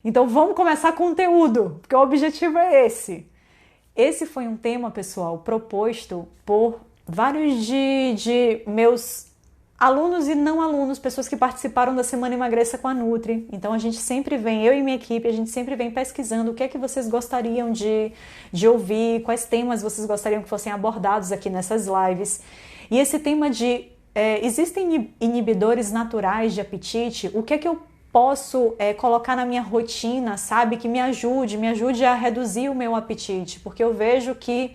Então vamos começar conteúdo, porque o objetivo é esse. Esse foi um tema, pessoal, proposto por vários de meus alunos e não alunos, pessoas que participaram da Semana Emagreça com a Nutri. Então a gente sempre vem, eu e minha equipe, a gente sempre vem pesquisando o que é que vocês gostariam de ouvir, quais temas vocês gostariam que fossem abordados aqui nessas lives. E esse tema de existem inibidores naturais de apetite, o que é que eu posso colocar na minha rotina, sabe, que me ajude a reduzir o meu apetite, porque eu vejo que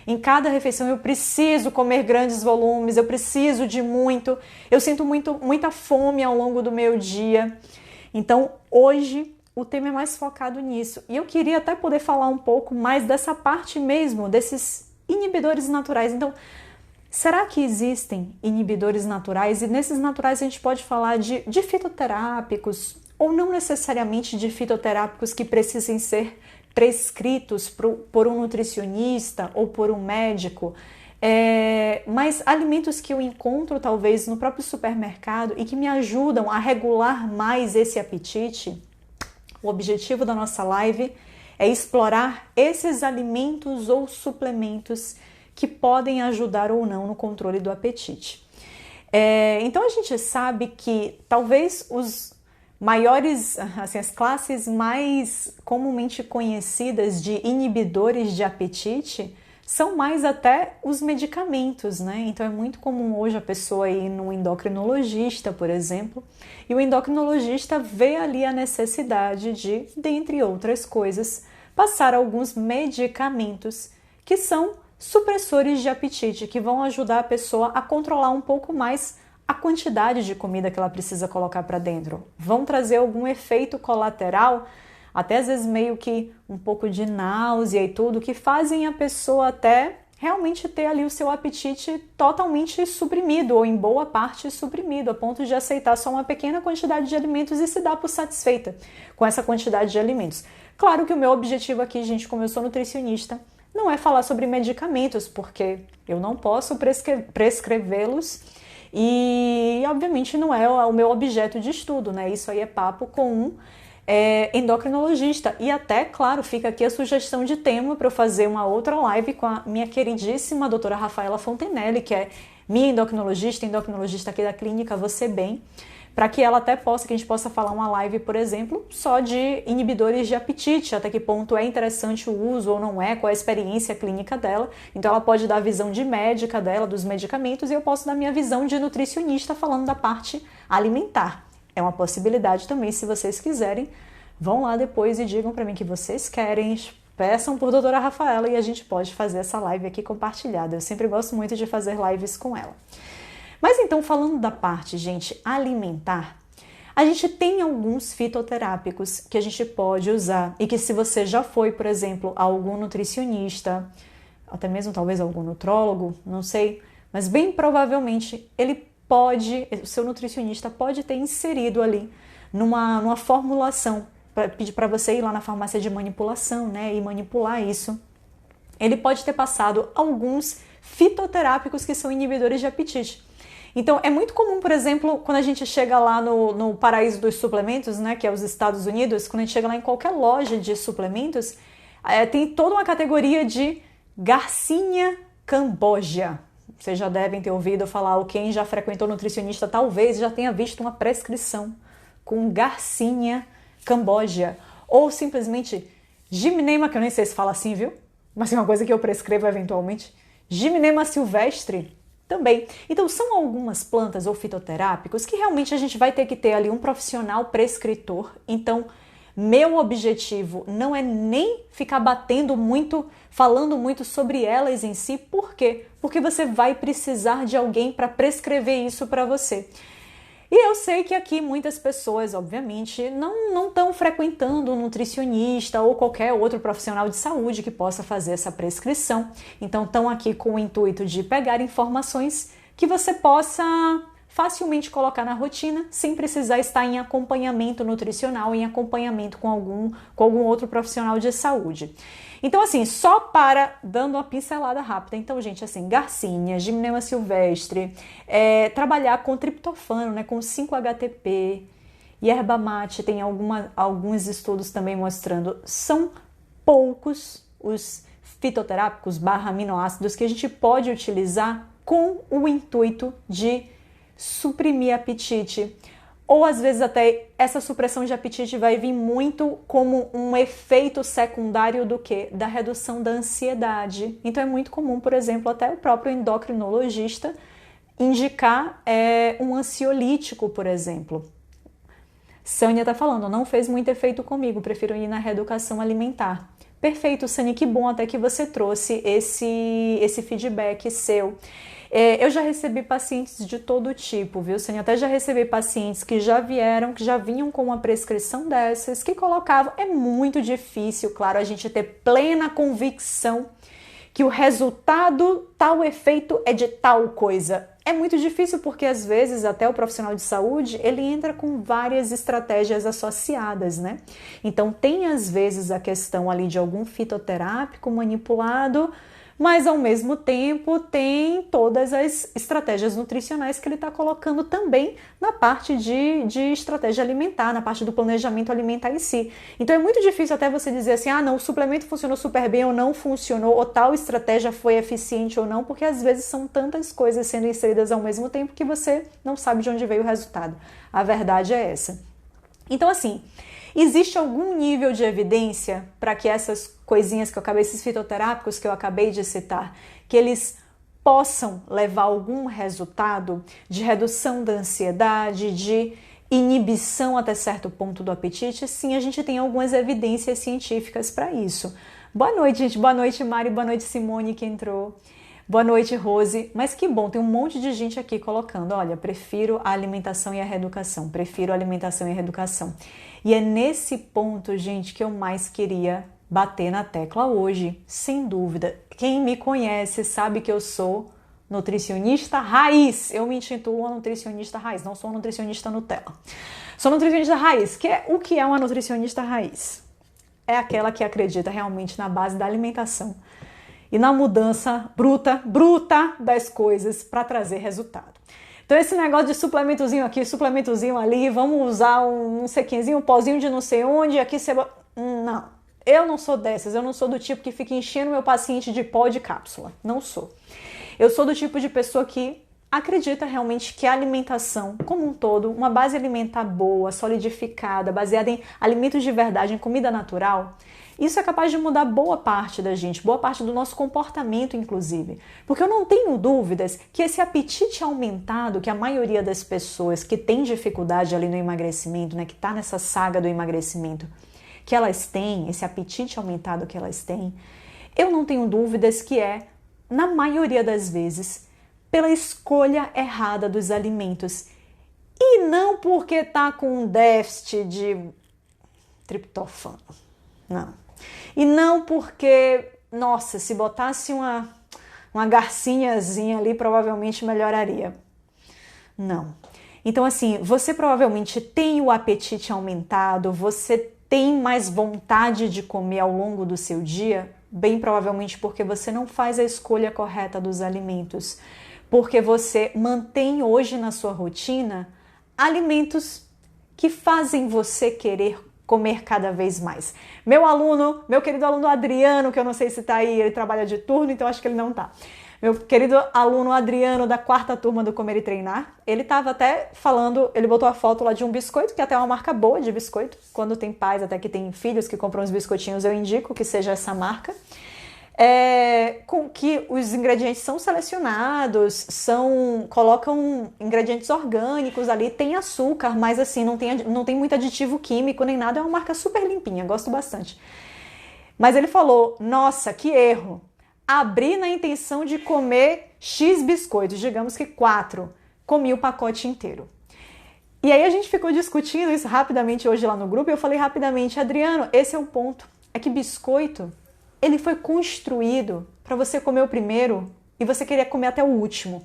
em cada refeição eu preciso comer grandes volumes, eu preciso de muito, eu sinto muita fome ao longo do meu dia. Então hoje o tema é mais focado nisso, e eu queria até poder falar um pouco mais dessa parte mesmo, desses inibidores naturais. Então, será que existem inibidores naturais? E nesses naturais a gente pode falar de fitoterápicos, ou não necessariamente de fitoterápicos que precisem ser prescritos por um nutricionista ou por um médico, mas alimentos que eu encontro talvez no próprio supermercado e que me ajudam a regular mais esse apetite. O objetivo da nossa live é explorar esses alimentos ou suplementos que podem ajudar ou não no controle do apetite. Então a gente sabe que talvez os maiores, assim, as classes mais comumente conhecidas de inibidores de apetite são mais até os medicamentos, né? Então é muito comum hoje a pessoa ir no endocrinologista, por exemplo, e o endocrinologista vê ali a necessidade de, dentre outras coisas, passar alguns medicamentos que são supressores de apetite, que vão ajudar a pessoa a controlar um pouco mais a quantidade de comida que ela precisa colocar para dentro. Vão trazer algum efeito colateral, até às vezes meio que um pouco de náusea e tudo, que fazem a pessoa até realmente ter ali o seu apetite totalmente suprimido, ou em boa parte suprimido, a ponto de aceitar só uma pequena quantidade de alimentos e se dar por satisfeita com essa quantidade de alimentos. Claro que o meu objetivo aqui, gente, como eu sou nutricionista, não é falar sobre medicamentos, porque eu não posso prescrevê-los e, obviamente, não é o meu objeto de estudo, né? Isso aí é papo com um endocrinologista. E até, claro, fica aqui a sugestão de tema para eu fazer uma outra live com a minha queridíssima doutora Rafaela Fontenelle, que é minha endocrinologista aqui da clínica Você Bem, para que ela até possa, que a gente possa falar uma live, por exemplo, só de inibidores de apetite, até que ponto é interessante o uso ou não é, qual é a experiência clínica dela. Então ela pode dar a visão de médica dela, dos medicamentos, e eu posso dar minha visão de nutricionista falando da parte alimentar. É uma possibilidade também, se vocês quiserem. Vão lá depois e digam para mim que vocês querem, peçam por doutora Rafaela e a gente pode fazer essa live aqui compartilhada. Eu sempre gosto muito de fazer lives com ela. Mas então, falando da parte, gente, alimentar, a gente tem alguns fitoterápicos que a gente pode usar e que, se você já foi, por exemplo, a algum nutricionista, até mesmo talvez algum nutrólogo, não sei, mas bem provavelmente o seu nutricionista pode ter inserido ali numa formulação, pedir para você ir lá na farmácia de manipulação, né, e manipular isso. Ele pode ter passado alguns fitoterápicos que são inibidores de apetite. Então, é muito comum, por exemplo, quando a gente chega lá no paraíso dos suplementos, né, que é os Estados Unidos, quando a gente chega lá em qualquer loja de suplementos, tem toda uma categoria de Garcinia cambogia. Vocês já devem ter ouvido falar, ou quem já frequentou nutricionista talvez já tenha visto uma prescrição com Garcinia cambogia. Ou simplesmente Gymnema, que eu nem sei se fala assim, viu? Mas é uma coisa que eu prescrevo eventualmente. Gymnema silvestre também. Então, são algumas plantas ou fitoterápicos que realmente a gente vai ter que ter ali um profissional prescritor. Então, meu objetivo não é nem ficar batendo muito, falando muito sobre elas em si. Por quê? Porque você vai precisar de alguém para prescrever isso para você. E eu sei que aqui muitas pessoas, obviamente, não estão frequentando um nutricionista ou qualquer outro profissional de saúde que possa fazer essa prescrição. Então, estão aqui com o intuito de pegar informações que você possa facilmente colocar na rotina, sem precisar estar em acompanhamento nutricional, em acompanhamento com algum outro profissional de saúde. Então, assim, dando uma pincelada rápida. Então, gente, assim, Garcinia, Gymnema silvestre, trabalhar com triptofano, né, com 5-HTP Yerba mate, tem alguns estudos também mostrando, são poucos os fitoterápicos / aminoácidos que a gente pode utilizar com o intuito de suprimir apetite. Ou às vezes até essa supressão de apetite vai vir muito como um efeito secundário do quê? Da redução da ansiedade. Então é muito comum, por exemplo, até o próprio endocrinologista indicar um ansiolítico, por exemplo. Sânia está falando, não fez muito efeito comigo, prefiro ir na reeducação alimentar. Perfeito, Sânia, que bom até que você trouxe esse feedback seu. Eu já recebi pacientes de todo tipo, viu, Sânia? Até já recebi pacientes que já vinham com uma prescrição dessas, que colocavam. É muito difícil, claro, a gente ter plena convicção que o resultado, tal efeito é de tal coisa. É muito difícil porque às vezes até o profissional de saúde, ele entra com várias estratégias associadas, né? Então tem às vezes a questão ali de algum fitoterápico manipulado, mas ao mesmo tempo tem todas as estratégias nutricionais que ele está colocando também na parte de estratégia alimentar, na parte do planejamento alimentar em si. Então é muito difícil até você dizer assim, não, o suplemento funcionou super bem ou não funcionou, ou tal estratégia foi eficiente ou não, porque às vezes são tantas coisas sendo inseridas ao mesmo tempo que você não sabe de onde veio o resultado. A verdade é essa. Então assim, existe algum nível de evidência para que essas coisinhas que eu acabei, esses fitoterápicos que eu acabei de citar, que eles possam levar algum resultado de redução da ansiedade, de inibição até certo ponto do apetite? Sim, a gente tem algumas evidências científicas para isso. Boa noite, gente. Boa noite, Mari. Boa noite, Simone, que entrou. Boa noite, Rose. Mas que bom, tem um monte de gente aqui colocando, olha, prefiro a alimentação e a reeducação, prefiro a alimentação e a reeducação. E é nesse ponto, gente, que eu mais queria bater na tecla hoje, sem dúvida. Quem me conhece sabe que eu sou nutricionista raiz. Eu me intitulo uma nutricionista raiz, não sou nutricionista Nutella. Sou nutricionista raiz. O que é uma nutricionista raiz? É aquela que acredita realmente na base da alimentação e na mudança bruta das coisas para trazer resultado. Então esse negócio de suplementozinho aqui, suplementozinho ali, vamos usar um não sei quemzinho, um pozinho de não sei onde, aqui você... Não, eu não sou dessas, eu não sou do tipo que fica enchendo meu paciente de pó de cápsula, não sou. Eu sou do tipo de pessoa que acredita realmente que a alimentação, como um todo, uma base alimentar boa, solidificada, baseada em alimentos de verdade, em comida natural, isso é capaz de mudar boa parte da gente, boa parte do nosso comportamento, inclusive. Porque eu não tenho dúvidas que esse apetite aumentado, que a maioria das pessoas que tem dificuldade ali no emagrecimento, né, que está nessa saga do emagrecimento, que elas têm, esse apetite aumentado que elas têm, eu não tenho dúvidas que é, na maioria das vezes, pela escolha errada dos alimentos. E não porque tá com um déficit de triptofano. Não. E não porque, nossa, se botasse uma garcinhazinha ali, provavelmente melhoraria. Não. Então, assim, você provavelmente tem o apetite aumentado, você tem mais vontade de comer ao longo do seu dia, bem provavelmente porque você não faz a escolha correta dos alimentos, porque você mantém hoje na sua rotina alimentos que fazem você querer comer cada vez mais. Meu querido aluno Adriano, que eu não sei se tá aí, ele trabalha de turno, então acho que ele não tá. Meu querido aluno Adriano, da 4ª turma do Comer e Treinar, ele tava até falando, ele botou a foto lá de um biscoito, que até é uma marca boa de biscoito. Quando tem pais, até que tem filhos que compram os biscoitinhos, eu indico que seja essa marca. Com que os ingredientes são selecionados, colocam ingredientes orgânicos ali, tem açúcar, mas assim, não tem muito aditivo químico nem nada, é uma marca super limpinha, gosto bastante. Mas ele falou, nossa, que erro, abri na intenção de comer X biscoitos, digamos que 4, comi o pacote inteiro. E aí a gente ficou discutindo isso rapidamente hoje lá no grupo, e eu falei rapidamente, Adriano, esse é o ponto, é que biscoito, ele foi construído para você comer o primeiro e você querer comer até o último.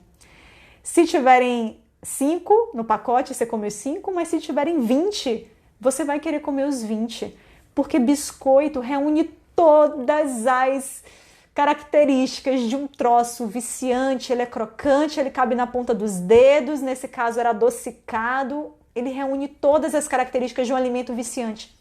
Se tiverem 5 no pacote, você come os 5, mas se tiverem 20, você vai querer comer os 20. Porque biscoito reúne todas as características de um troço viciante, ele é crocante, ele cabe na ponta dos dedos, nesse caso era adocicado, Ele reúne todas as características de um alimento viciante.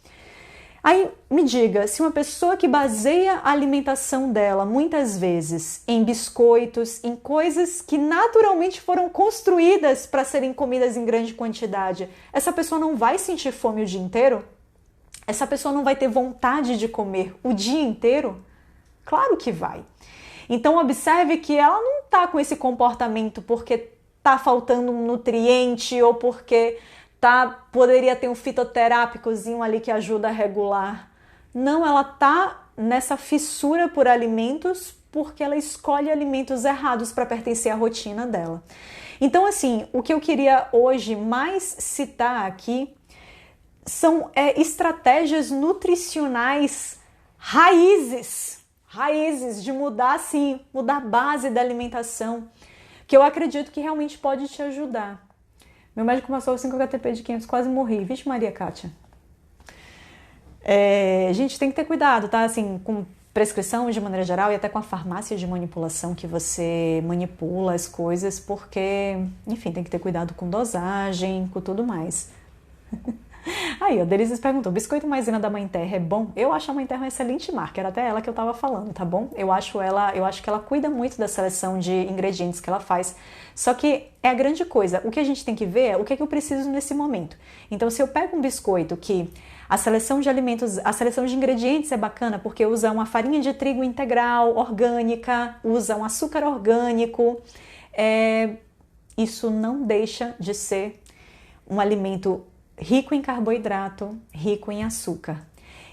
Aí me diga, se uma pessoa que baseia a alimentação dela muitas vezes em biscoitos, em coisas que naturalmente foram construídas para serem comidas em grande quantidade, essa pessoa não vai sentir fome o dia inteiro? Essa pessoa não vai ter vontade de comer o dia inteiro? Claro que vai. Então observe que ela não está com esse comportamento porque está faltando um nutriente ou porque poderia ter um fitoterápicozinho ali que ajuda a regular. Não, ela tá nessa fissura por alimentos porque ela escolhe alimentos errados para pertencer à rotina dela. Então, assim, o que eu queria hoje mais citar aqui são estratégias nutricionais raízes de mudar, sim, mudar a base da alimentação, que eu acredito que realmente pode te ajudar. Meu médico passou 5-HTP de 500, quase morri. Vixe Maria, Kátia. Gente, tem que ter cuidado, tá? Assim, com prescrição de maneira geral e até com a farmácia de manipulação que você manipula as coisas, porque, enfim, tem que ter cuidado com dosagem, com tudo mais. Aí, a Delizes perguntou, biscoito maisena da Mãe Terra é bom? Eu acho a Mãe Terra uma excelente marca, era até ela que eu tava falando, tá bom? Eu acho que ela cuida muito da seleção de ingredientes que ela faz, só que é a grande coisa, o que a gente tem que ver é o que eu preciso nesse momento. Então, se eu pego um biscoito que a seleção de alimentos, a seleção de ingredientes é bacana, porque usa uma farinha de trigo integral, orgânica, usa um açúcar orgânico, isso não deixa de ser um alimento rico em carboidrato, rico em açúcar.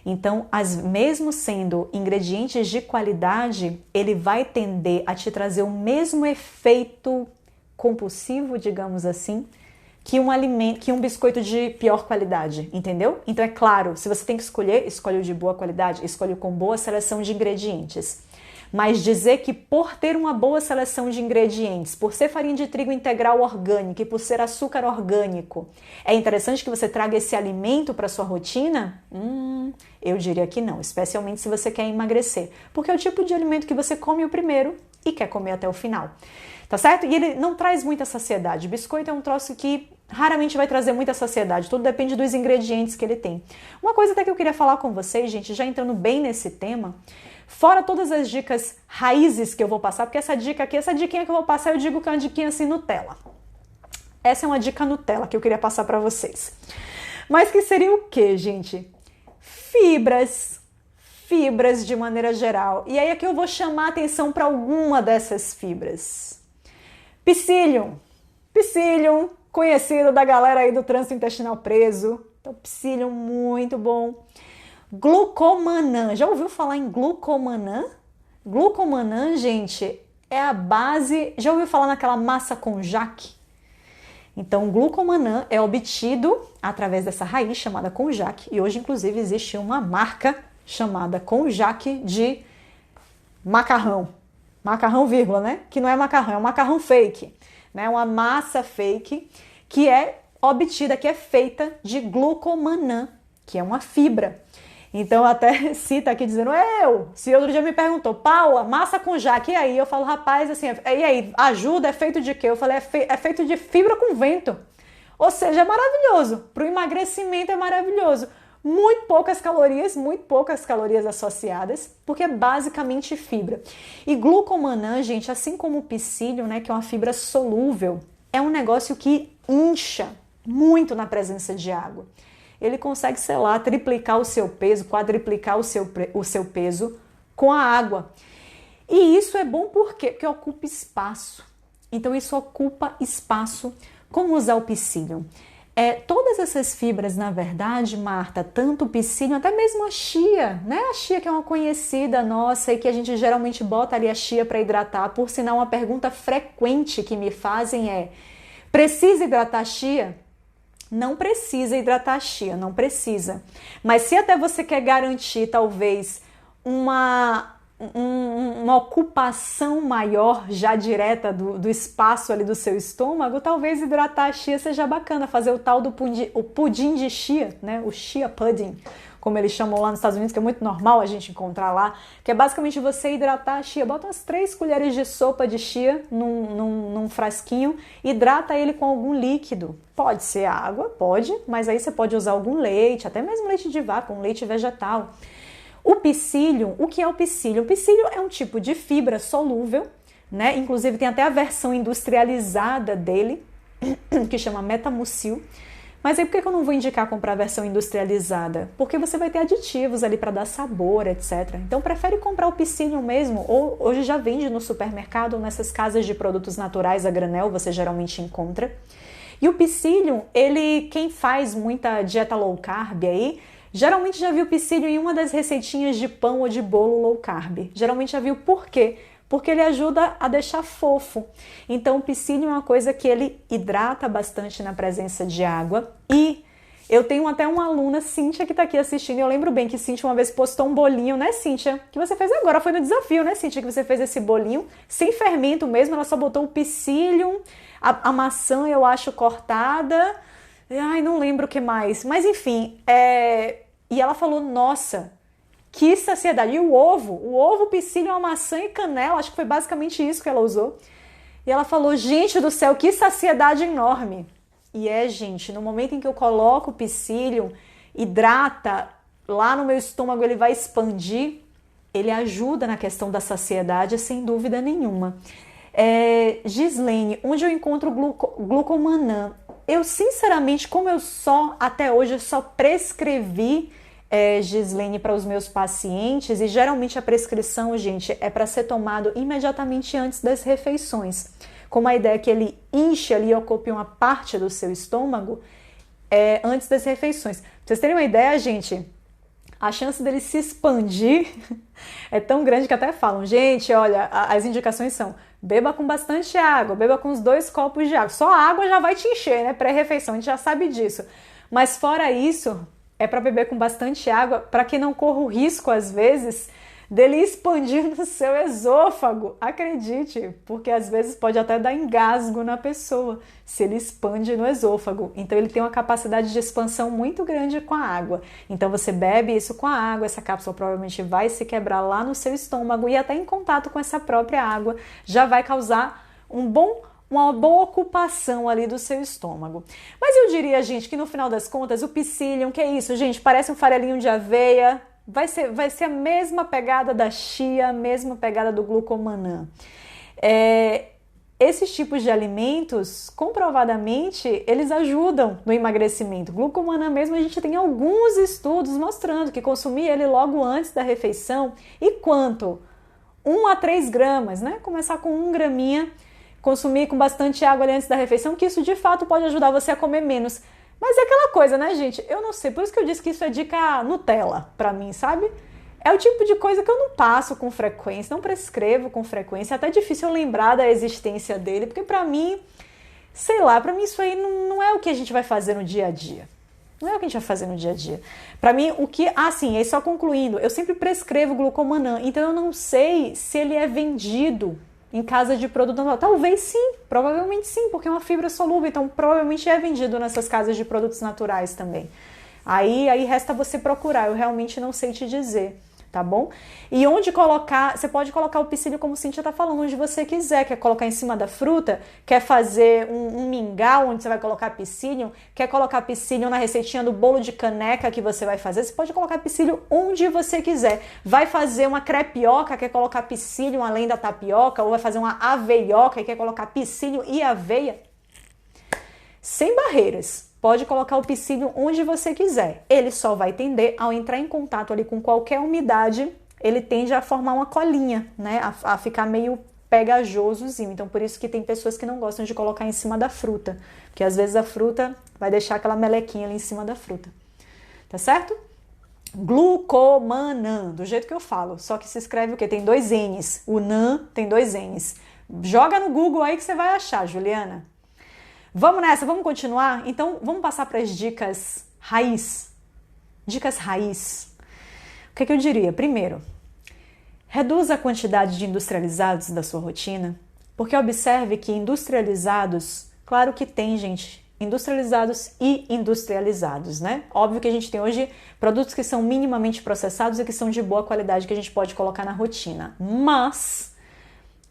Então, mesmo sendo ingredientes de qualidade, ele vai tender a te trazer o mesmo efeito compulsivo, digamos assim, que um biscoito de pior qualidade, entendeu? Então, é claro, se você tem que escolher, escolhe o de boa qualidade, escolhe com boa seleção de ingredientes. Mas dizer que por ter uma boa seleção de ingredientes, por ser farinha de trigo integral orgânica e por ser açúcar orgânico, é interessante que você traga esse alimento para sua rotina? Eu diria que não, especialmente se você quer emagrecer, porque é o tipo de alimento que você come o primeiro e quer comer até o final, tá certo? E ele não traz muita saciedade. Biscoito é um troço que raramente vai trazer muita saciedade, tudo depende dos ingredientes que ele tem. Uma coisa até que eu queria falar com vocês, gente, já entrando bem nesse tema, fora todas as dicas raízes que eu vou passar, porque essa diquinha que eu vou passar, eu digo que é uma diquinha assim Nutella. Essa é uma dica Nutella que eu queria passar para vocês. Mas que seria o quê, gente? Fibras de maneira geral. E aí aqui eu vou chamar a atenção para alguma dessas fibras. Psyllium, conhecido da galera aí do trânsito intestinal preso. Então, Psyllium, muito bom. Glucomannan, já ouviu falar em glucomannan? Glucomannan, gente, é a base, já ouviu falar naquela massa konjac? Então, glucomannan é obtido através dessa raiz chamada konjac, e hoje, inclusive, existe uma marca chamada konjac de macarrão, vírgula, né? Que não é macarrão, é um macarrão fake, né? Uma massa fake que é obtida, que é feita de glucomannan, que é uma fibra. Então, até cita aqui dizendo, se outro dia me perguntou, Paula, massa konjac, e aí? Eu falo, rapaz, assim, e aí, ajuda, é feito de quê? Eu falei, é feito de fibra com vento. Ou seja, é maravilhoso. Para o emagrecimento é maravilhoso. Muito poucas calorias associadas, porque é basicamente fibra. E glucomannan, gente, assim como o psyllium, né, que é uma fibra solúvel, é um negócio que incha muito na presença de água. Ele consegue, sei lá, triplicar o seu peso, quadriplicar o seu peso com a água. E isso é bom porque ocupa espaço. Então, isso ocupa espaço. Como usar o psyllium? Todas essas fibras, na verdade, Marta, tanto o psyllium, até mesmo a chia, né? A chia que é uma conhecida nossa e que a gente geralmente bota ali a chia para hidratar. Por sinal, uma pergunta frequente que me fazem é, precisa hidratar a chia? Não precisa hidratar a chia, não precisa. Mas se até você quer garantir, talvez, uma ocupação maior já direta do espaço ali do seu estômago, talvez hidratar a chia seja bacana, fazer o tal do pudim de chia, né? O chia pudding, como eles chamam lá nos Estados Unidos, que é muito normal a gente encontrar lá, que é basicamente você hidratar a chia. Bota umas 3 colheres de sopa de chia num frasquinho, hidrata ele com algum líquido. Pode ser água, pode, mas aí você pode usar algum leite, até mesmo leite de vaca, um leite vegetal. O psyllium, o que é o psyllium? O psyllium é um tipo de fibra solúvel, né? Inclusive tem até a versão industrializada dele, que chama Metamucil. Mas aí por que eu não vou indicar comprar a versão industrializada? Porque você vai ter aditivos ali para dar sabor, etc. Então prefere comprar o psyllium mesmo, ou hoje já vende no supermercado, ou nessas casas de produtos naturais a granel, você geralmente encontra. E o psyllium, quem faz muita dieta low carb aí, geralmente já viu psyllium em uma das receitinhas de pão ou de bolo low carb. Geralmente já viu por quê? Porque ele ajuda a deixar fofo. Então o psyllium é uma coisa que ele hidrata bastante na presença de água. E eu tenho até uma aluna, Cíntia, que está aqui assistindo. Eu lembro bem que Cíntia uma vez postou um bolinho, né, Cíntia? Que você fez agora, foi no desafio, né, Cíntia? Que você fez esse bolinho sem fermento mesmo. Ela só botou o psyllium, a maçã eu acho cortada. Ai, não lembro o que mais. Mas enfim, e ela falou, nossa, que saciedade. E o ovo, psyllium, uma maçã e canela, acho que foi basicamente isso que ela usou. E ela falou, gente do céu, que saciedade enorme. E gente, no momento em que eu coloco o psyllium, hidrata, lá no meu estômago ele vai expandir, ele ajuda na questão da saciedade, sem dúvida nenhuma. Gislene, onde eu encontro glucomannan? Eu, sinceramente, como eu até hoje, eu só prescrevi Gislene para os meus pacientes, e geralmente a prescrição, gente, é para ser tomado imediatamente antes das refeições. Como a ideia é que ele enche ali e ocupe uma parte do seu estômago antes das refeições. Pra vocês terem uma ideia, gente, a chance dele se expandir é tão grande que até falam, gente, olha, as indicações são: beba com bastante água, beba com uns 2 copos de água. Só a água já vai te encher, né? Pré-refeição, a gente já sabe disso. Mas fora isso, é para beber com bastante água, para que não corra o risco, às vezes, dele expandir no seu esôfago. Acredite, porque às vezes pode até dar engasgo na pessoa, se ele expande no esôfago. Então ele tem uma capacidade de expansão muito grande com a água. Então você bebe isso com a água, essa cápsula provavelmente vai se quebrar lá no seu estômago, e até em contato com essa própria água já vai causar uma boa ocupação ali do seu estômago. Mas eu diria, gente, que no final das contas, o psyllium, que é isso, gente, parece um farelinho de aveia, vai ser a mesma pegada da chia, a mesma pegada do glucomannan. Esses tipos de alimentos, comprovadamente, eles ajudam no emagrecimento. Glucomannan mesmo, a gente tem alguns estudos mostrando que consumir ele logo antes da refeição, e quanto? 1 a 3 gramas, né? Começar com 1 graminha, consumir com bastante água ali antes da refeição, que isso de fato pode ajudar você a comer menos. Mas é aquela coisa, né, gente? Eu não sei, por isso que eu disse que isso é dica Nutella pra mim, sabe? É o tipo de coisa que eu não passo com frequência, não prescrevo com frequência, é até difícil eu lembrar da existência dele, porque pra mim, sei lá, pra mim isso aí não é o que a gente vai fazer no dia a dia. Não é o que a gente vai fazer no dia a dia. Pra mim, aí só concluindo, eu sempre prescrevo glucomannan, então eu não sei se ele é vendido em casa de produto natural. Talvez sim, provavelmente sim, porque é uma fibra solúvel, então provavelmente é vendido nessas casas de produtos naturais também. Aí resta você procurar, eu realmente não sei te dizer, tá bom? E onde colocar, você pode colocar o psyllium, como Cíntia tá falando, onde você quiser. Quer colocar em cima da fruta? Quer fazer um mingau onde você vai colocar psyllium? Quer colocar psyllium na receitinha do bolo de caneca que você vai fazer? Você pode colocar psyllium onde você quiser. Vai fazer uma crepioca, quer colocar psyllium além da tapioca? Ou vai fazer uma aveioca e quer colocar psyllium e aveia? Sem barreiras. Pode colocar o psyllium onde você quiser. Ele só vai tender, ao entrar em contato ali com qualquer umidade, ele tende a formar uma colinha, né? A ficar meio pegajosozinho. Então, por isso que tem pessoas que não gostam de colocar em cima da fruta. Porque às vezes a fruta vai deixar aquela melequinha ali em cima da fruta. Tá certo? Glucomannan, do jeito que eu falo. Só que se escreve o quê? Tem 2 N's. O nan tem 2 N's. Joga no Google aí que você vai achar, Juliana. Vamos nessa, vamos continuar? Então, vamos passar para as dicas raiz. Dicas raiz. O que eu diria? Primeiro, reduza a quantidade de industrializados da sua rotina, porque observe que industrializados, claro que tem, gente, industrializados e industrializados, né? Óbvio que a gente tem hoje produtos que são minimamente processados e que são de boa qualidade que a gente pode colocar na rotina, mas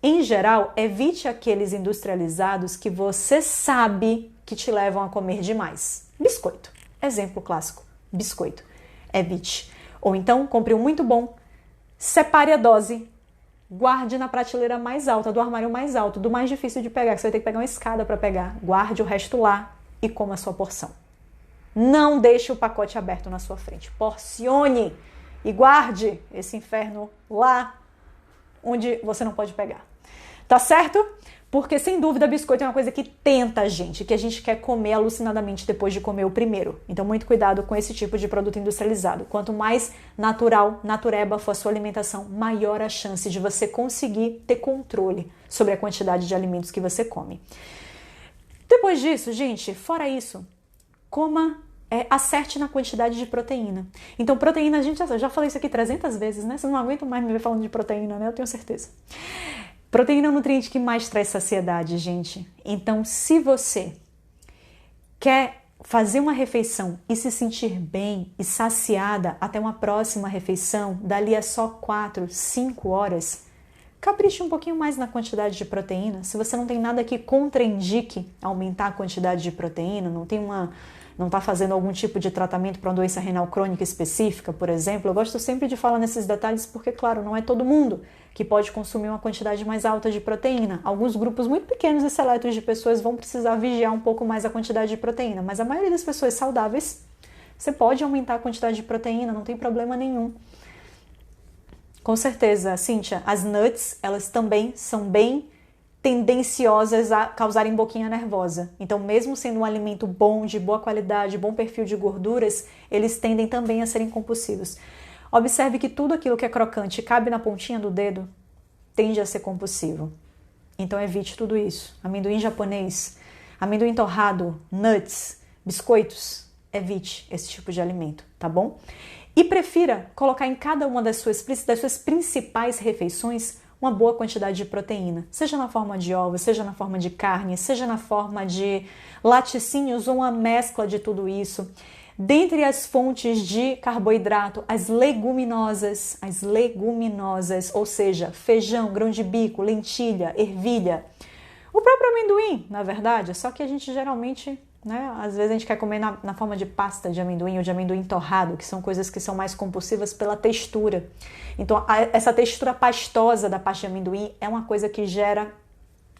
em geral, evite aqueles industrializados que você sabe que te levam a comer demais. Biscoito. Exemplo clássico. Biscoito. Evite. Ou então, compre um muito bom, separe a dose, guarde na prateleira mais alta, do armário mais alto, do mais difícil de pegar, que você vai ter que pegar uma escada para pegar. Guarde o resto lá e coma a sua porção. Não deixe o pacote aberto na sua frente. Porcione e guarde esse inferno lá onde você não pode pegar. Tá certo? Porque, sem dúvida, biscoito é uma coisa que tenta a gente, que a gente quer comer alucinadamente depois de comer o primeiro. Então, muito cuidado com esse tipo de produto industrializado. Quanto mais natural, natureba for a sua alimentação, maior a chance de você conseguir ter controle sobre a quantidade de alimentos que você come. Depois disso, gente, fora isso, acerte na quantidade de proteína. Então, proteína, gente, eu já falei isso aqui 300 vezes, né? Vocês não aguentam mais me ver falando de proteína, né? Eu tenho certeza. Proteína é o nutriente que mais traz saciedade, gente. Então, se você quer fazer uma refeição e se sentir bem e saciada até uma próxima refeição, dali a só 4, 5 horas, capriche um pouquinho mais na quantidade de proteína. Se você não tem nada que contraindique aumentar a quantidade de proteína, não está fazendo algum tipo de tratamento para uma doença renal crônica específica, por exemplo, eu gosto sempre de falar nesses detalhes porque, claro, não é todo mundo que pode consumir uma quantidade mais alta de proteína. Alguns grupos muito pequenos e seletos de pessoas vão precisar vigiar um pouco mais a quantidade de proteína, mas a maioria das pessoas saudáveis, você pode aumentar a quantidade de proteína, não tem problema nenhum. Com certeza, Cíntia, as nuts, elas também são bem tendenciosas a causarem boquinha nervosa. Então, mesmo sendo um alimento bom, de boa qualidade, bom perfil de gorduras, eles tendem também a serem compulsivos. Observe que tudo aquilo que é crocante e cabe na pontinha do dedo tende a ser compulsivo. Então, evite tudo isso. Amendoim japonês, amendoim torrado, nuts, biscoitos, evite esse tipo de alimento, tá bom? E prefira colocar em cada uma das suas principais refeições uma boa quantidade de proteína, seja na forma de ovos, seja na forma de carne, seja na forma de laticínios ou uma mescla de tudo isso. Dentre as fontes de carboidrato, as leguminosas, ou seja, feijão, grão de bico, lentilha, ervilha. O próprio amendoim, na verdade, só que a gente geralmente, né, às vezes a gente quer comer na forma de pasta de amendoim ou de amendoim torrado, que são coisas que são mais compulsivas pela textura. Então, essa textura pastosa da pasta de amendoim é uma coisa que gera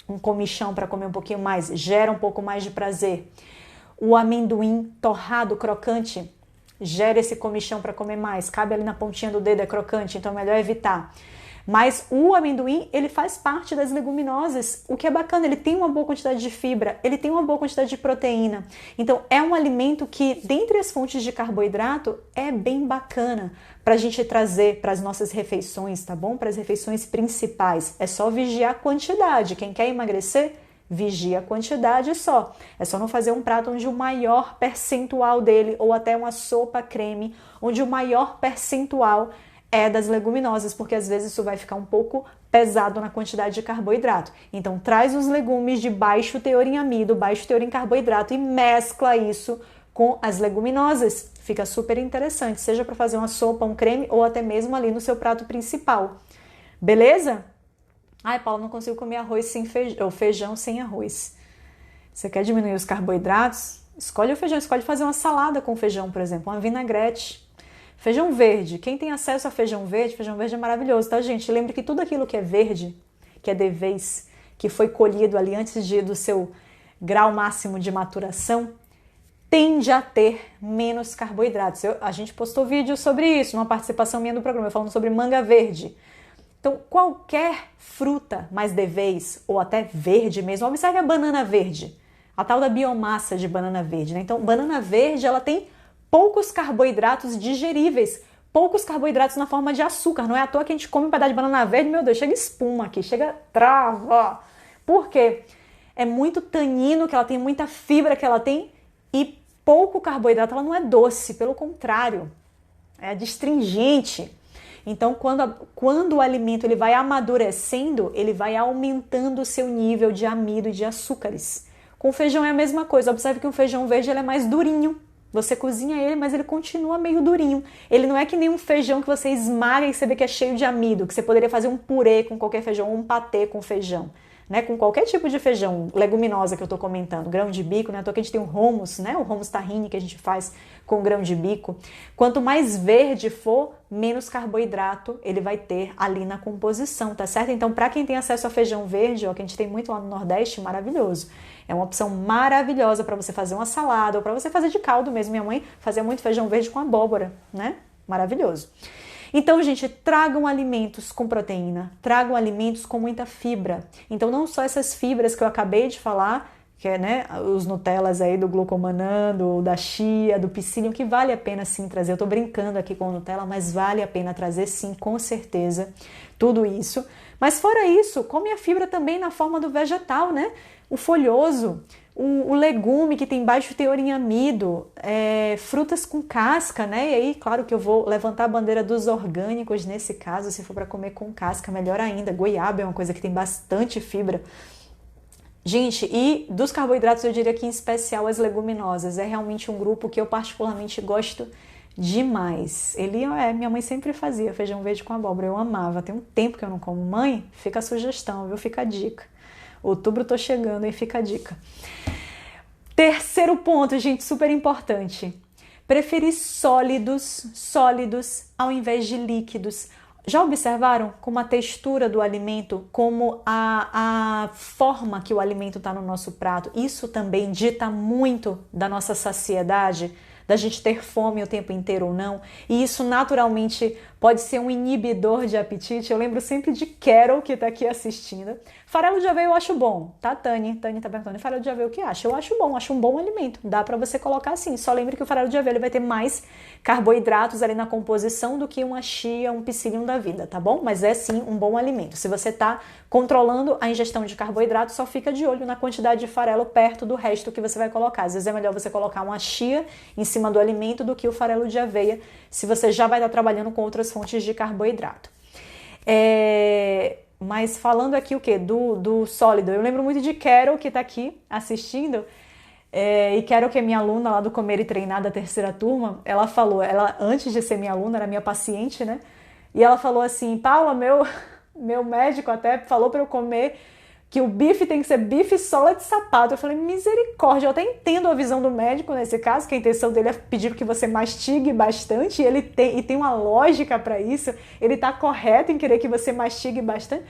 um comichão para comer um pouquinho mais, gera um pouco mais de prazer. O amendoim torrado, crocante, gera esse comichão para comer mais, cabe ali na pontinha do dedo, é crocante, então é melhor evitar. Mas o amendoim, ele faz parte das leguminosas, o que é bacana, ele tem uma boa quantidade de fibra, ele tem uma boa quantidade de proteína. Então, é um alimento que, dentre as fontes de carboidrato, é bem bacana para a gente trazer para as nossas refeições, tá bom? Para as refeições principais. É só vigiar a quantidade. Quem quer emagrecer, vigia a quantidade só. É só não fazer um prato onde o maior percentual dele, ou até uma sopa creme, onde o maior percentual é das leguminosas, porque às vezes isso vai ficar um pouco pesado na quantidade de carboidrato. Então, traz os legumes de baixo teor em amido, baixo teor em carboidrato e mescla isso com as leguminosas. Fica super interessante, seja para fazer uma sopa, um creme ou até mesmo ali no seu prato principal. Beleza? Ai, Paula, não consigo comer arroz sem feijão sem arroz. Você quer diminuir os carboidratos? Escolhe o feijão, escolhe fazer uma salada com feijão, por exemplo, uma vinagrete. Feijão verde, quem tem acesso a feijão verde é maravilhoso, tá, gente? Lembre que tudo aquilo que é verde, que é de vez, que foi colhido ali antes do seu grau máximo de maturação, tende a ter menos carboidratos. A gente postou vídeo sobre isso, uma participação minha no programa, falando sobre manga verde. Então, qualquer fruta mais de vez, ou até verde mesmo, observe a banana verde, a tal da biomassa de banana verde, né? Então, banana verde, ela tem poucos carboidratos digeríveis, poucos carboidratos na forma de açúcar. Não é à toa que a gente come um pedaço de banana verde, meu Deus, chega espuma aqui, chega trava. Por quê? É muito tanino que ela tem, muita fibra que ela tem e pouco carboidrato. Ela não é doce, pelo contrário, é adstringente. Então, quando o alimento ele vai amadurecendo, ele vai aumentando o seu nível de amido e de açúcares. Com feijão é a mesma coisa. Observe que um feijão verde ele é mais durinho. Você cozinha ele, mas ele continua meio durinho. Ele não é que nem um feijão que você esmaga e você vê que é cheio de amido, que você poderia fazer um purê com qualquer feijão, ou um patê com feijão, né? Com qualquer tipo de feijão, leguminosa que eu tô comentando, grão de bico, né? À toa que a gente tem o hummus, né? O hummus tahine que a gente faz com grão de bico. Quanto mais verde for, menos carboidrato ele vai ter ali na composição, tá certo? Então, para quem tem acesso a feijão verde, ó, que a gente tem muito lá no Nordeste, maravilhoso. É uma opção maravilhosa para você fazer uma salada ou para você fazer de caldo mesmo. Minha mãe fazia muito feijão verde com abóbora, né? Maravilhoso. Então, gente, tragam alimentos com proteína, tragam alimentos com muita fibra. Então, não só essas fibras que eu acabei de falar, que é, né, os Nutellas aí do glucomannan, da chia, do psyllium, que vale a pena sim trazer. Eu tô brincando aqui com o Nutella, mas vale a pena trazer sim, com certeza, tudo isso. Mas fora isso, come a fibra também na forma do vegetal, né? O folhoso, o legume que tem baixo teor em amido, frutas com casca, né? E aí, claro que eu vou levantar a bandeira dos orgânicos nesse caso, se for para comer com casca, melhor ainda. Goiaba é uma coisa que tem bastante fibra. Gente, e dos carboidratos eu diria que em especial as leguminosas. É realmente um grupo que eu particularmente gosto demais. Minha mãe sempre fazia feijão verde com abóbora, eu amava. Tem um tempo que eu não como. Mãe, fica a sugestão, viu? Fica a dica. Outubro tô chegando, hein? Fica a dica. Terceiro ponto, gente, super importante. Preferir sólidos ao invés de líquidos. Já observaram como a textura do alimento, como a forma que o alimento está no nosso prato, isso também dita muito da nossa saciedade, da gente ter fome o tempo inteiro ou não, e isso naturalmente pode ser um inibidor de apetite. Eu lembro sempre de Carol, que tá aqui assistindo. Farelo de aveia eu acho bom, tá, Tani? Tani tá perguntando, farelo de aveia o que acha? Eu acho bom, acho um bom alimento, dá pra você colocar assim. Só lembre que o farelo de aveia ele vai ter mais carboidratos ali na composição do que uma chia, um psyllium da vida, tá bom? Mas é sim um bom alimento. Se você tá controlando a ingestão de carboidratos, só fica de olho na quantidade de farelo perto do resto que você vai colocar. Às vezes é melhor você colocar uma chia em cima do alimento do que o farelo de aveia, se você já vai estar trabalhando com outras fontes de carboidrato. Mas falando aqui o que? Do sólido. Eu lembro muito de Carol, que está aqui assistindo. E Carol, que é minha aluna lá do Comer e Treinar da terceira turma, ela falou, antes de ser minha aluna, era minha paciente, né? E ela falou assim, Paula, meu médico até falou para eu comer que o bife tem que ser bife sola de sapato. Eu falei, misericórdia, eu até entendo a visão do médico nesse caso, que a intenção dele é pedir que você mastigue bastante, e tem uma lógica para isso, ele tá correto em querer que você mastigue bastante,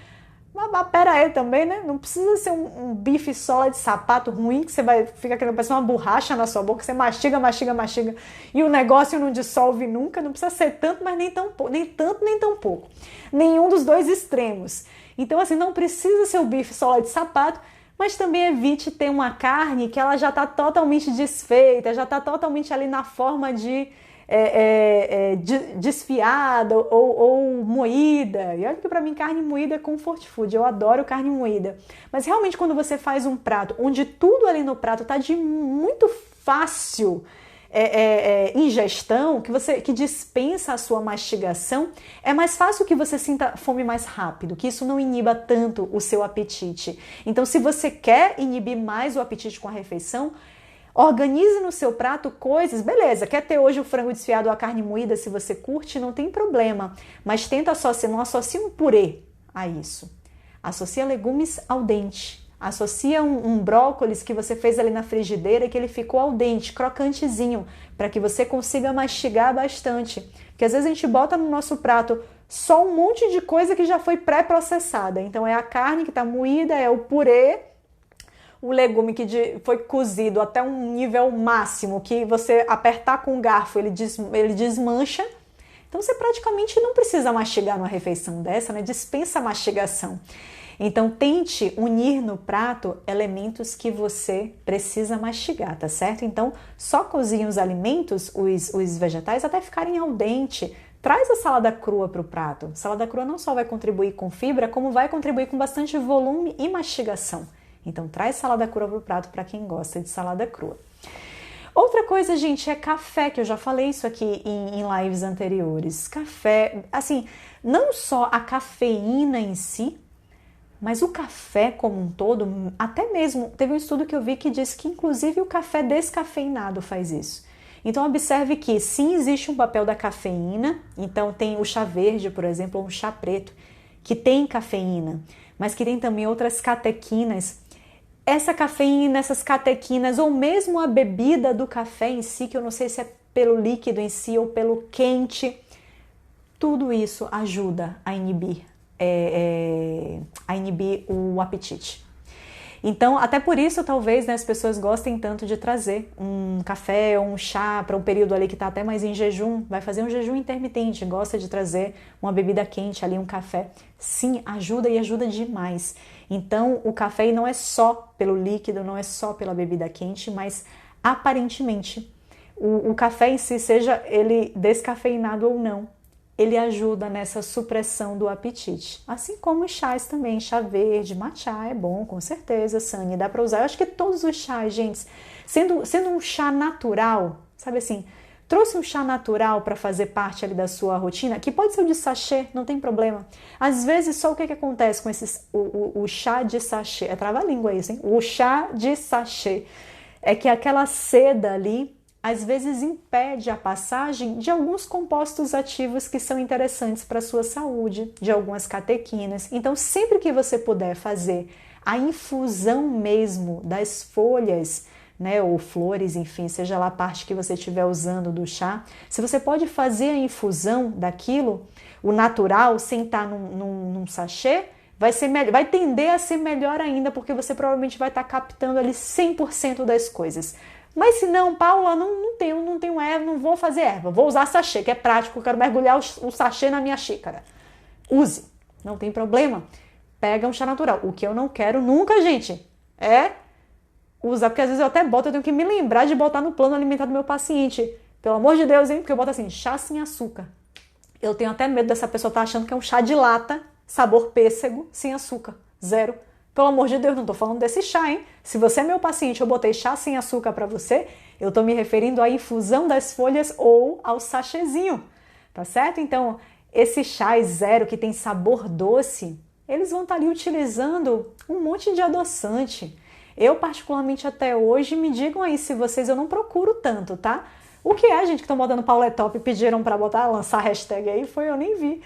mas pera aí também, né? Não precisa ser um bife sola de sapato ruim, que você fica aquela pessoa uma borracha na sua boca, você mastiga, e o negócio não dissolve nunca. Não precisa ser tanto, mas nem tanto, nem tão pouco. Nenhum dos dois extremos. Então, assim, não precisa ser o bife sola de sapato, mas também evite ter uma carne que ela já está totalmente desfeita, já está totalmente ali na forma de desfiada ou moída. E olha que para mim carne moída é comfort food, eu adoro carne moída. Mas realmente quando você faz um prato onde tudo ali no prato está de muito fácil ingestão, que dispensa a sua mastigação, é mais fácil que você sinta fome mais rápido, que isso não iniba tanto o seu apetite. Então, se você quer inibir mais o apetite com a refeição, organize no seu prato coisas, beleza, quer ter hoje o frango desfiado ou a carne moída, se você curte, não tem problema, mas tenta associar, não associa um purê a isso, associa legumes ao dente. Associa um brócolis que você fez ali na frigideira e que ele ficou al dente, crocantezinho, para que você consiga mastigar bastante. Porque às vezes a gente bota no nosso prato só um monte de coisa que já foi pré-processada. Então é a carne que está moída, é o purê, o legume que foi cozido até um nível máximo, que você apertar com o garfo ele desmancha. Então você praticamente não precisa mastigar numa refeição dessa, né? Dispensa a mastigação. Então, tente unir no prato elementos que você precisa mastigar, tá certo? Então, só cozinhe os alimentos, os vegetais, até ficarem al dente. Traz a salada crua para o prato. Salada crua não só vai contribuir com fibra, como vai contribuir com bastante volume e mastigação. Então, traz salada crua para o prato para quem gosta de salada crua. Outra coisa, gente, é café, que eu já falei isso aqui em lives anteriores. Café, assim, não só a cafeína em si, Mas o café como um todo, até mesmo, teve um estudo que eu vi que diz que inclusive o café descafeinado faz isso. Então observe que sim, existe um papel da cafeína, então tem o chá verde, por exemplo, ou um chá preto, que tem cafeína, mas que tem também outras catequinas. Essa cafeína, essas catequinas, ou mesmo a bebida do café em si, que eu não sei se é pelo líquido em si ou pelo quente, tudo isso ajuda a inibir o apetite. Então, até por isso, talvez, né, as pessoas gostem tanto de trazer um café ou um chá para um período ali que está até mais em jejum, vai fazer um jejum intermitente, gosta de trazer uma bebida quente ali, um café. Sim, ajuda e ajuda demais. Então, o café não é só pelo líquido, não é só pela bebida quente, mas aparentemente, o café em si, seja ele descafeinado ou não, ele ajuda nessa supressão do apetite. Assim como os chás também, chá verde, matcha é bom, com certeza, Sani, dá para usar. Eu acho que todos os chás, gente, sendo um chá natural, sabe assim, trouxe um chá natural para fazer parte ali da sua rotina, que pode ser o de sachê, não tem problema. Às vezes, só o que acontece com o chá de sachê, é trava-língua isso, hein? O chá de sachê é que aquela seda ali, às vezes impede a passagem de alguns compostos ativos que são interessantes para a sua saúde, de algumas catequinas. Então, sempre que você puder fazer a infusão mesmo das folhas, né, ou flores, enfim, seja lá a parte que você estiver usando do chá, se você pode fazer a infusão daquilo, o natural, sem estar num sachê, vai tender a ser melhor ainda, porque você provavelmente vai estar captando ali 100% das coisas. Mas se não, Paula, não tenho erva, não vou fazer erva, vou usar sachê, que é prático, eu quero mergulhar o sachê na minha xícara. Use, não tem problema. Pega um chá natural. O que eu não quero nunca, gente, é usar, porque às vezes eu até boto, eu tenho que me lembrar de botar no plano alimentar do meu paciente. Pelo amor de Deus, hein? Porque eu boto assim, chá sem açúcar. Eu tenho até medo dessa pessoa estar achando que é um chá de lata, sabor pêssego, sem açúcar, zero. Pelo amor de Deus, não tô falando desse chá, hein? Se você é meu paciente, eu botei chá sem açúcar para você, eu tô me referindo à infusão das folhas ou ao sachêzinho, tá certo? Então, esse chá zero que tem sabor doce, eles vão estar ali utilizando um monte de adoçante. Eu, particularmente até hoje, me digam aí se vocês, eu não procuro tanto, tá? O que é, gente, que estão botando Paula é Top e pediram para lançar a hashtag aí, foi eu nem vi.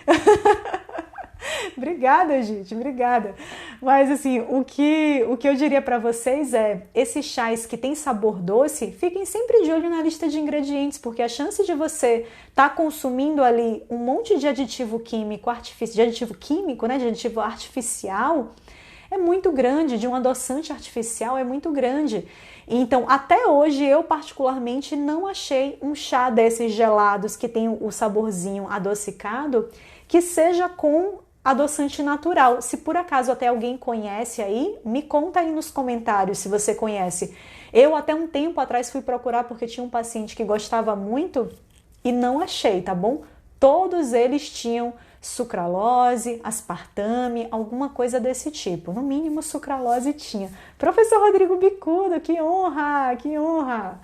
Obrigada, gente, obrigada. Mas assim, o que eu diria para vocês é, esses chás que têm sabor doce, fiquem sempre de olho na lista de ingredientes, porque a chance de você estar consumindo ali um monte de aditivo químico, de aditivo artificial, é muito grande, de um adoçante artificial é muito grande. Então, até hoje, eu particularmente não achei um chá desses gelados que tem o saborzinho adocicado, que seja com adoçante natural. Se por acaso até alguém conhece aí, me conta aí nos comentários se você conhece. Eu até um tempo atrás fui procurar porque tinha um paciente que gostava muito e não achei, tá bom? Todos eles tinham sucralose, aspartame, alguma coisa desse tipo. No mínimo sucralose tinha. Professor Rodrigo Bicudo, que honra, que honra!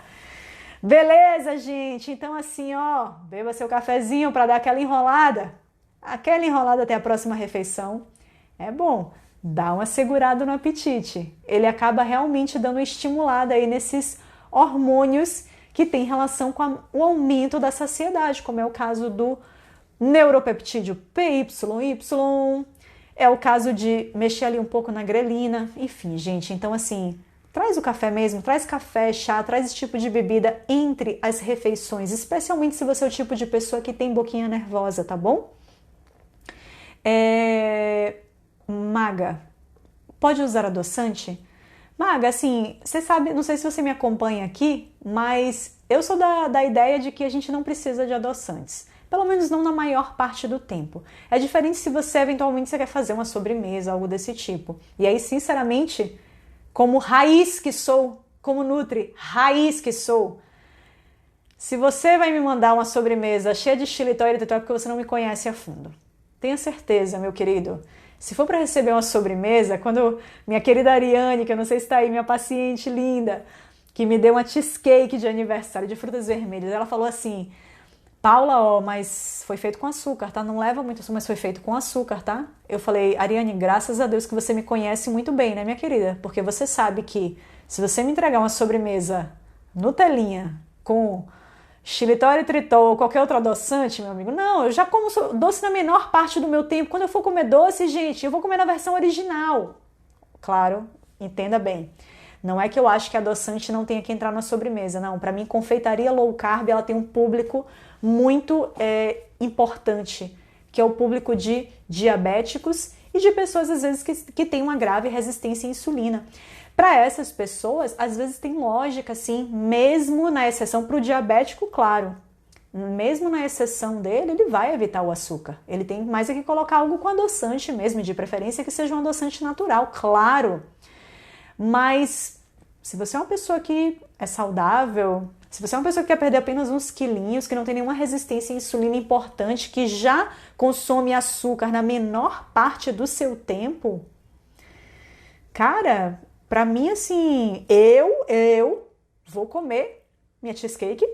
Beleza, gente? Então assim, ó, beba seu cafezinho para dar aquela enrolada até a próxima refeição. É bom, dá uma segurada no apetite. Ele acaba realmente dando uma estimulada aí nesses hormônios que tem relação com o aumento da saciedade, como é o caso do neuropeptídeo PYY, é o caso de mexer ali um pouco na grelina, enfim, gente, então assim, traz o café mesmo, traz café, chá, traz esse tipo de bebida entre as refeições, especialmente se você é o tipo de pessoa que tem boquinha nervosa, tá bom? Maga, pode usar adoçante? Maga, assim, você sabe, não sei se você me acompanha aqui, mas eu sou da ideia de que a gente não precisa de adoçantes. Pelo menos não na maior parte do tempo. É diferente se você eventualmente quer fazer uma sobremesa, algo desse tipo. E aí, sinceramente, como raiz que sou, como Nutri, raiz que sou, se você vai me mandar uma sobremesa cheia de xilitol e eritritol é porque você não me conhece a fundo. Tenha certeza, meu querido. Se for para receber uma sobremesa, quando minha querida Ariane, que eu não sei se está aí, minha paciente linda, que me deu uma cheesecake de aniversário de frutas vermelhas, ela falou assim: Paula, ó, mas foi feito com açúcar, tá? Não leva muito açúcar, mas foi feito com açúcar, tá? Eu falei, Ariane, graças a Deus que você me conhece muito bem, né, minha querida? Porque você sabe que se você me entregar uma sobremesa Nutelinha com xilitol, eritritol ou qualquer outro adoçante, meu amigo, não, eu já como doce na menor parte do meu tempo. Quando eu for comer doce, gente, eu vou comer na versão original. Claro, entenda bem. Não é que eu acho que adoçante não tenha que entrar na sobremesa, não. Para mim, confeitaria low carb, ela tem um público muito importante, que é o público de diabéticos e de pessoas, às vezes, que têm uma grave resistência à insulina. Para essas pessoas, às vezes tem lógica, sim, mesmo na exceção para o diabético, claro. Mesmo na exceção dele, ele vai evitar o açúcar. Ele tem mais é que colocar algo com adoçante mesmo, de preferência que seja um adoçante natural, claro. Mas se você é uma pessoa que é saudável, se você é uma pessoa que quer perder apenas uns quilinhos, que não tem nenhuma resistência à insulina importante, que já consome açúcar na menor parte do seu tempo, cara, pra mim, assim, eu vou comer minha cheesecake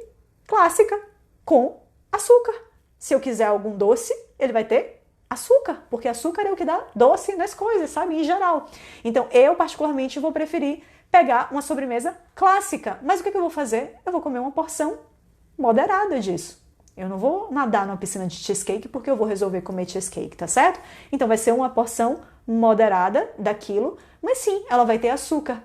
clássica com açúcar. Se eu quiser algum doce, ele vai ter açúcar, porque açúcar é o que dá doce nas coisas, sabe, em geral. Então, eu particularmente vou preferir pegar uma sobremesa clássica. Mas o que eu vou fazer? Eu vou comer uma porção moderada disso. Eu não vou nadar numa piscina de cheesecake porque eu vou resolver comer cheesecake, tá certo? Então, vai ser uma porção moderada daquilo, mas sim, ela vai ter açúcar.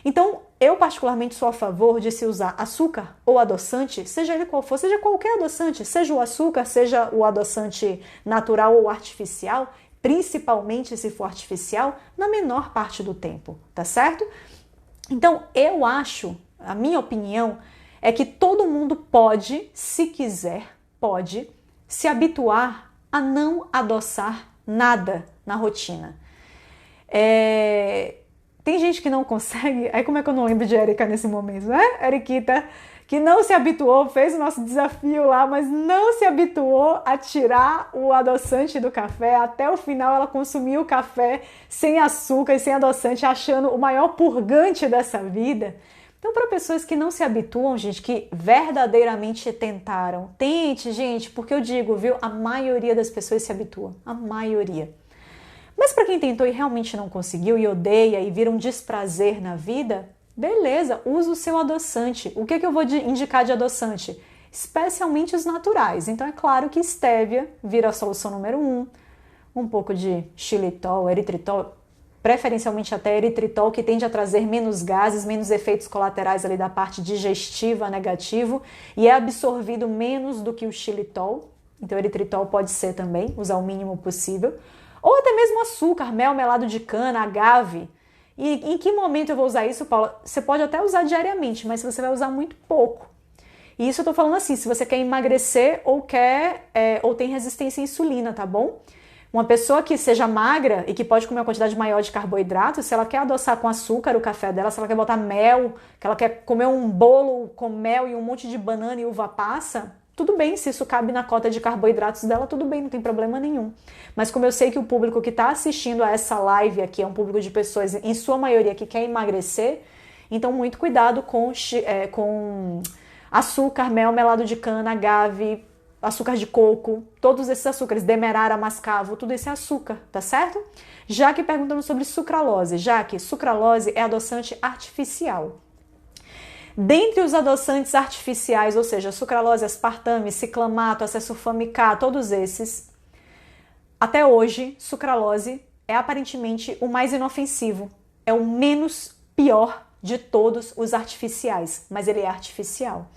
Então, eu particularmente sou a favor de se usar açúcar ou adoçante, seja ele qual for, seja qualquer adoçante, seja o açúcar, seja o adoçante natural ou artificial, principalmente se for artificial, na menor parte do tempo, tá certo? Então, eu acho, a minha opinião, é que todo mundo pode, se quiser, pode se habituar a não adoçar nada na rotina. Tem gente que não consegue, aí como é que eu não lembro de Erika nesse momento, né? Eriquita, que não se habituou, fez o nosso desafio lá, mas não se habituou a tirar o adoçante do café. Até o final ela consumiu o café sem açúcar e sem adoçante, achando o maior purgante dessa vida. Então, para pessoas que não se habituam, gente, que verdadeiramente tentaram, tente, gente, porque eu digo, viu, a maioria das pessoas se habitua, a maioria. Mas para quem tentou e realmente não conseguiu e odeia e vira um desprazer na vida, beleza, usa o seu adoçante. O que eu vou indicar de adoçante? Especialmente os naturais. Então é claro que stevia vira a solução número 1 pouco de xilitol, eritritol, preferencialmente até eritritol, que tende a trazer menos gases, menos efeitos colaterais ali da parte digestiva negativo e é absorvido menos do que o xilitol. Então eritritol pode ser também, usar o mínimo possível. Ou até mesmo açúcar, mel, melado de cana, agave. E em que momento eu vou usar isso, Paula? Você pode até usar diariamente, mas você vai usar muito pouco. E isso eu tô falando assim, se você quer emagrecer ou ou tem resistência à insulina, tá bom? Uma pessoa que seja magra e que pode comer uma quantidade maior de carboidrato, se ela quer adoçar com açúcar o café dela, se ela quer botar mel, que ela quer comer um bolo com mel e um monte de banana e uva passa, tudo bem, se isso cabe na cota de carboidratos dela, tudo bem, não tem problema nenhum. Mas como eu sei que o público que está assistindo a essa live aqui é um público de pessoas, em sua maioria, que quer emagrecer, então muito cuidado com açúcar, mel, melado de cana, agave, açúcar de coco, todos esses açúcares, demerara, mascavo, tudo isso é açúcar, tá certo? Jaque perguntando sobre sucralose. Jaque, sucralose é adoçante artificial. Dentre os adoçantes artificiais, ou seja, sucralose, aspartame, ciclamato, acessulfame-K, todos esses, até hoje, sucralose é aparentemente o mais inofensivo, é o menos pior de todos os artificiais, mas ele é artificial.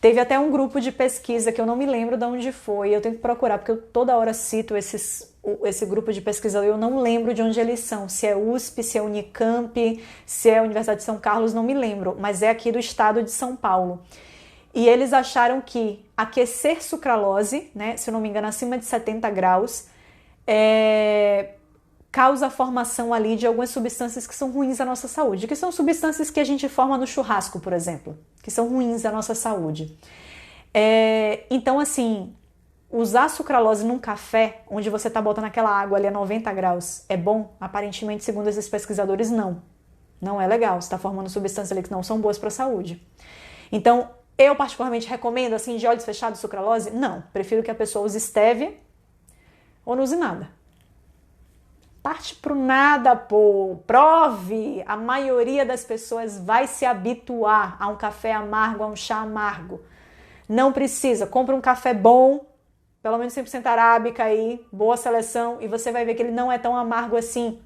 Teve até um grupo de pesquisa que eu não me lembro de onde foi, eu tenho que procurar, porque eu toda hora cito esse grupo de pesquisa, eu não lembro de onde eles são, se é USP, se é Unicamp, se é a Universidade de São Carlos, não me lembro, mas é aqui do estado de São Paulo. E eles acharam que aquecer sucralose, né, se eu não me engano, acima de 70 graus, causa a formação ali de algumas substâncias que são ruins à nossa saúde, que são substâncias que a gente forma no churrasco, por exemplo, que são ruins à nossa saúde. Então, assim, usar sucralose num café, onde você está botando aquela água ali a 90 graus, é bom? Aparentemente, segundo esses pesquisadores, não. Não é legal. Você está formando substâncias ali que não são boas para a saúde. Então, Eu particularmente recomendo, assim, de olhos fechados, sucralose? Não, prefiro que a pessoa use stevia ou não use nada. Parte pro nada, pô. Prove! A maioria das pessoas vai se habituar a um café amargo, a um chá amargo. Não precisa. Compra um café bom, pelo menos 100% arábica aí, boa seleção, e você vai ver que ele não é tão amargo assim.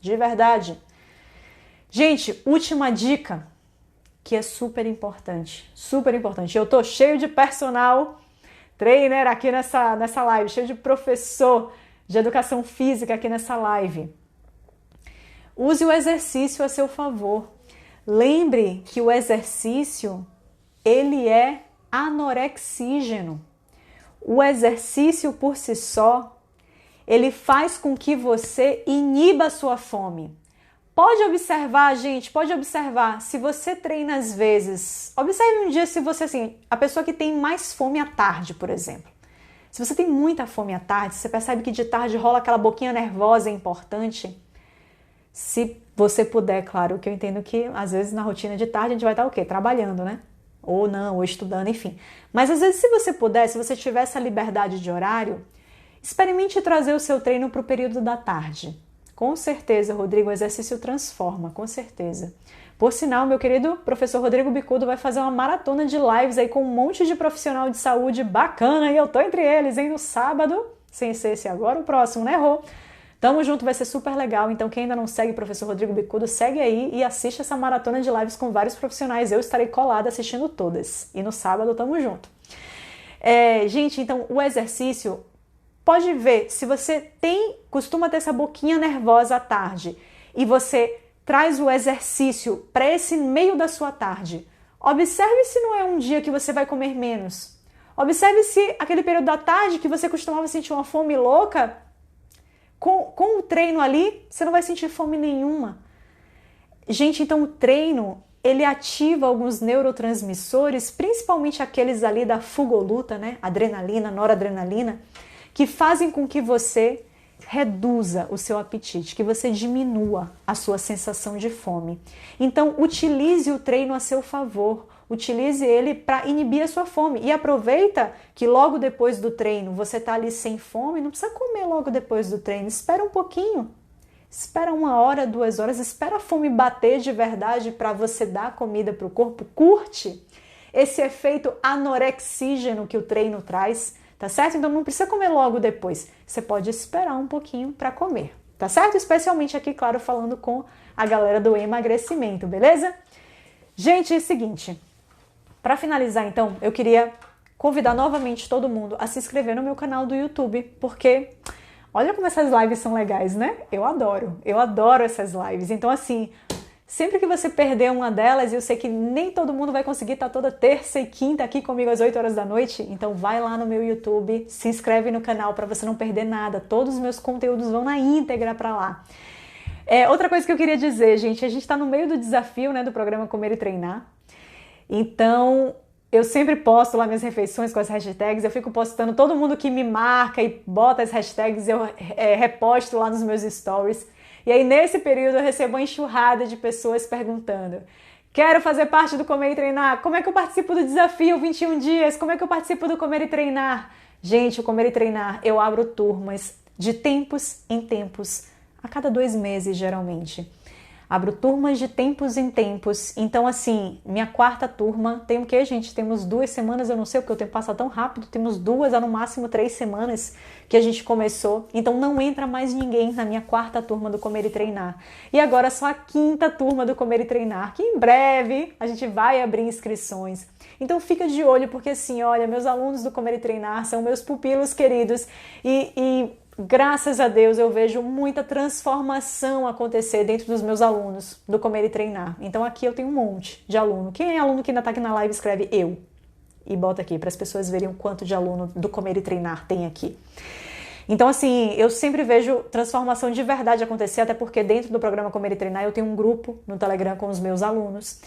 De verdade. Gente, última dica, que é super importante. Super importante. Eu tô cheio de personal trainer aqui nessa live, cheio de professor de educação física aqui nessa live. Use o exercício a seu favor. Lembre que o exercício, ele é anorexígeno. O exercício por si só, ele faz com que você iniba a sua fome. Pode observar, gente, pode observar. Se você treina às vezes, observe um dia se você, assim, a pessoa que tem mais fome à tarde, por exemplo. Se você tem muita fome à tarde, você percebe que de tarde rola aquela boquinha nervosa importante. Se você puder, claro, que eu entendo que às vezes na rotina de tarde a gente vai estar o quê? Trabalhando, né? Ou não, ou estudando, enfim. Mas às vezes se você puder, se você tiver essa liberdade de horário, experimente trazer o seu treino para o período da tarde. Com certeza, Rodrigo, o exercício transforma, com certeza. Por sinal, meu querido professor Rodrigo Bicudo vai fazer uma maratona de lives aí com um monte de profissional de saúde bacana e eu tô entre eles, hein? No sábado, sem ser esse agora, o próximo, né, Rô? Tamo junto, vai ser super legal. Então, quem ainda não segue o professor Rodrigo Bicudo, segue aí e assiste essa maratona de lives com vários profissionais. Eu estarei colada assistindo todas. E no sábado, tamo junto. Gente, então, o exercício, pode ver, se você costuma ter essa boquinha nervosa à tarde e você traz o exercício para esse meio da sua tarde, observe se não é um dia que você vai comer menos. Observe se aquele período da tarde que você costumava sentir uma fome louca, com o treino ali, você não vai sentir fome nenhuma. Gente, então o treino, ele ativa alguns neurotransmissores, principalmente aqueles ali da fuga ou luta, né? Adrenalina, noradrenalina, que fazem com que você reduza o seu apetite, que você diminua a sua sensação de fome. Então, utilize o treino a seu favor. Utilize ele para inibir a sua fome. E aproveita que logo depois do treino você está ali sem fome, não precisa comer logo depois do treino. Espera um pouquinho. Espera 1 hora, 2 horas. Espera a fome bater de verdade para você dar comida para o corpo. Curte esse efeito anorexígeno que o treino traz, tá certo? Então não precisa comer logo depois. Você pode esperar um pouquinho para comer, tá certo? Especialmente aqui, claro, falando com a galera do emagrecimento, beleza? Gente, é o seguinte... Para finalizar, então, eu queria convidar novamente todo mundo a se inscrever no meu canal do YouTube, porque olha como essas lives são legais, né? Eu adoro essas lives. Então, assim, sempre que você perder uma delas, eu sei que nem todo mundo vai conseguir estar toda terça e quinta aqui comigo às 8 horas da noite, então vai lá no meu YouTube, se inscreve no canal para você não perder nada. Todos os meus conteúdos vão na íntegra para lá. Outra coisa que eu queria dizer, gente, a gente está no meio do desafio, né, do programa Comer e Treinar. Então, eu sempre posto lá minhas refeições com as hashtags, eu fico postando, todo mundo que me marca e bota as hashtags, eu reposto lá nos meus stories. E aí, nesse período, eu recebo uma enxurrada de pessoas perguntando: quero fazer parte do Comer e Treinar, como é que eu participo do desafio 21 dias? Como é que eu participo do Comer e Treinar? Gente, o Comer e Treinar, eu abro turmas de tempos em tempos, a cada 2 meses, geralmente. Abro turmas de tempos em tempos. Então, assim, minha 4ª turma tem o quê, gente? Temos 2 semanas, eu não sei porque o tempo passa tão rápido. Temos 2 a no máximo 3 semanas que a gente começou. Então, não entra mais ninguém na minha 4ª turma do Comer e Treinar. E agora só a 5ª turma do Comer e Treinar, que em breve a gente vai abrir inscrições. Então, fica de olho, porque assim, olha, meus alunos do Comer e Treinar são meus pupilos queridos e graças a Deus eu vejo muita transformação acontecer dentro dos meus alunos do Comer e Treinar. Então aqui eu tenho um monte de aluno. Quem é aluno que ainda está aqui na live, escreve eu. E bota aqui para as pessoas verem o quanto de aluno do Comer e Treinar tem aqui. Então assim, eu sempre vejo transformação de verdade acontecer, até porque dentro do programa Comer e Treinar eu tenho um grupo no Telegram com os meus alunos.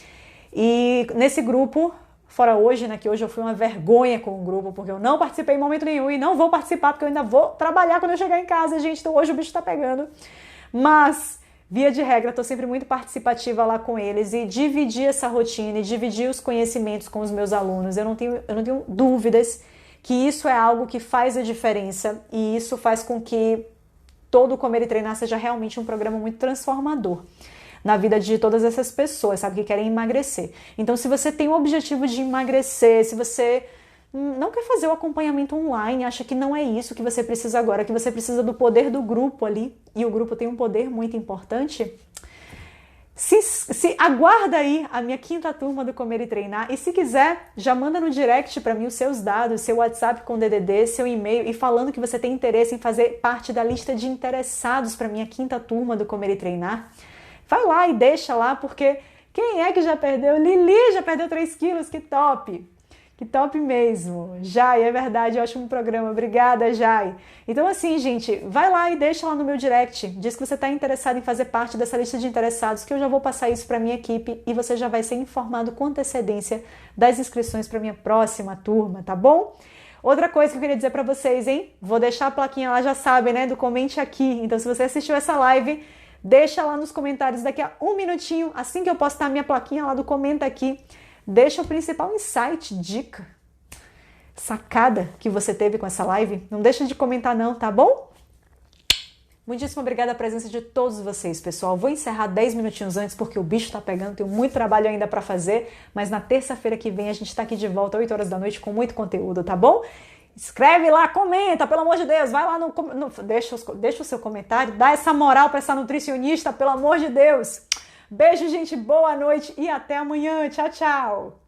E nesse grupo... Fora hoje, né, que hoje eu fui uma vergonha com o grupo, porque eu não participei em momento nenhum e não vou participar, porque eu ainda vou trabalhar quando eu chegar em casa, gente, então hoje o bicho tá pegando. Mas Via de regra, estou sempre muito participativa lá com eles e dividir essa rotina e dividir os conhecimentos com os meus alunos. Eu não tenho dúvidas que isso é algo que faz a diferença e isso faz com que todo o Comer e Treinar seja realmente um programa muito transformador na vida de todas essas pessoas, sabe, que querem emagrecer. Então, se você tem o objetivo de emagrecer, se você não quer fazer o acompanhamento online, acha que não é isso que você precisa agora, que você precisa do poder do grupo ali, e o grupo tem um poder muito importante, se aguarda aí a minha 5ª turma do Comer e Treinar, e se quiser, já manda no direct para mim os seus dados, seu WhatsApp com DDD, seu e-mail, e falando que você tem interesse em fazer parte da lista de interessados para minha 5ª turma do Comer e Treinar. Vai lá e deixa lá, porque quem é que já perdeu? Lili já perdeu 3 quilos, que top! Que top mesmo. Jai, é verdade, ótimo programa. Obrigada, Jai. Então assim, gente, vai lá e deixa lá no meu direct. Diz que você está interessado em fazer parte dessa lista de interessados, que eu já vou passar isso para minha equipe e você já vai ser informado com antecedência das inscrições para minha próxima turma, tá bom? Outra coisa que eu queria dizer para vocês, hein? Vou deixar a plaquinha lá, já sabem, né? Do comente aqui. Então se você assistiu essa live, deixa lá nos comentários daqui a 1 minutinho, assim que eu postar a minha plaquinha lá do comenta aqui. Deixa o principal insight, dica, sacada que você teve com essa live. Não deixa de comentar não, tá bom? Muitíssimo obrigada a presença de todos vocês, pessoal. Vou encerrar 10 minutinhos antes porque o bicho tá pegando, tenho muito trabalho ainda para fazer, mas na terça-feira que vem a gente tá aqui de volta, 8 horas da noite, com muito conteúdo, tá bom? Escreve lá, comenta, pelo amor de Deus, vai lá deixa o seu comentário, dá essa moral para essa nutricionista, pelo amor de Deus. Beijo, gente, boa noite e até amanhã. Tchau, tchau.